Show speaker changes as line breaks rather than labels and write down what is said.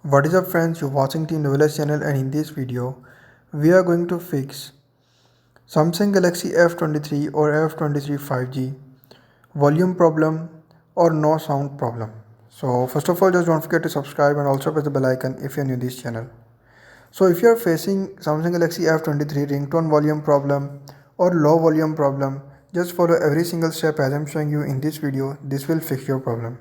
What is up friends, you're watching Team Developers channel, and in this video we are going to fix Samsung Galaxy F23 or F23 5G volume problem or no sound problem. So first of all, just don't forget to subscribe and also press the bell icon if you're new to this channel. So if you are facing Samsung Galaxy F23 ringtone volume problem or low volume problem, just follow every single step as I'm showing you in this video. This will fix your problem.